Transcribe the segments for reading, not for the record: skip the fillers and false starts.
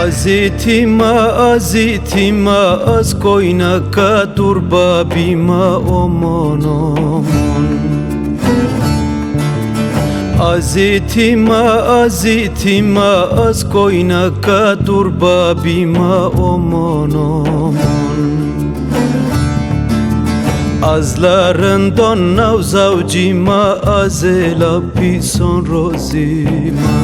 Azitima az koynaka dur babima aman aman. Azitima az koynaka dur babima aman aman. Azlarından navzavcima azela pison rozima.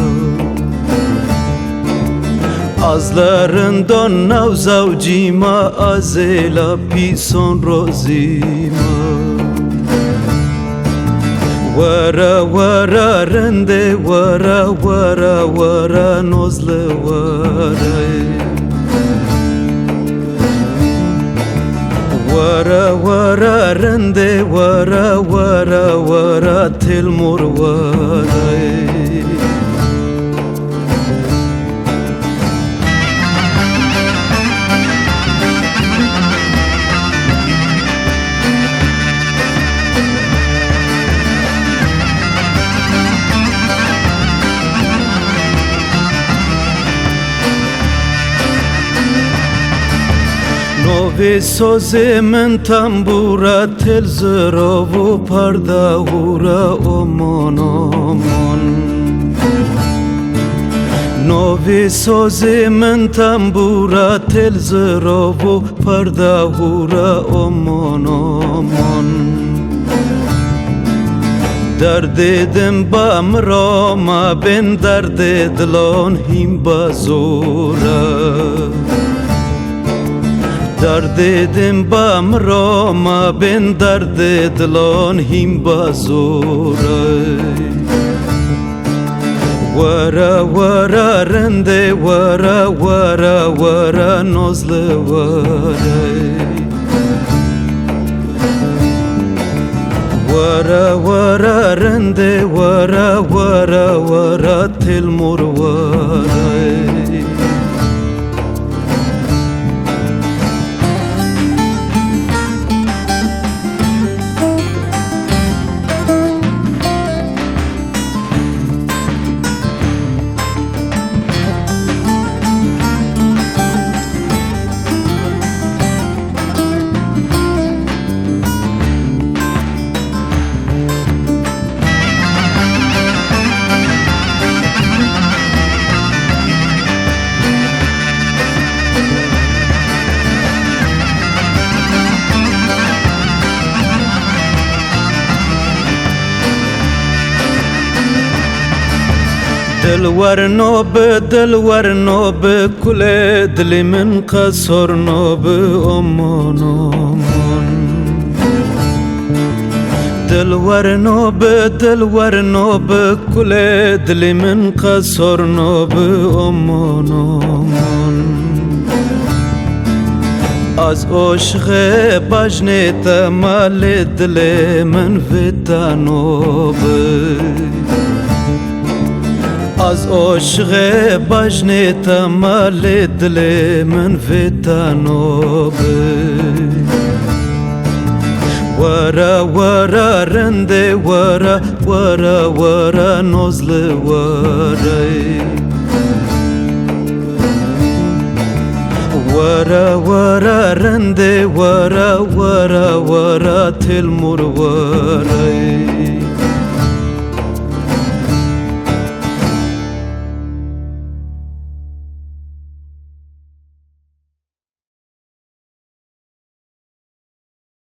Azlarından navzavcima azela pison rozima. Vara rende vara nozle vara rende vara telmur vara. Nove soze men tambura tel zravo parda hura aman aman. Nove soze men tambura tel zravo parda hura aman aman. Derd edim bamra ma ben derd edlan him bazora. Derd edim bamra ma ben derd edlan him bazora. Vara rende vara nozle vara rende vara telmur vara. دل ورنوب كل دل من قصر نوب أمان أمان. دل ورنوب كل دل من قصر نوب أمان أمان. از عشق بجنت مال دل من فتنوب. از عشق بجنت مال دل من فتنوب. ورا رنده ورا نزل ورا رنده ورا تلمر ورا.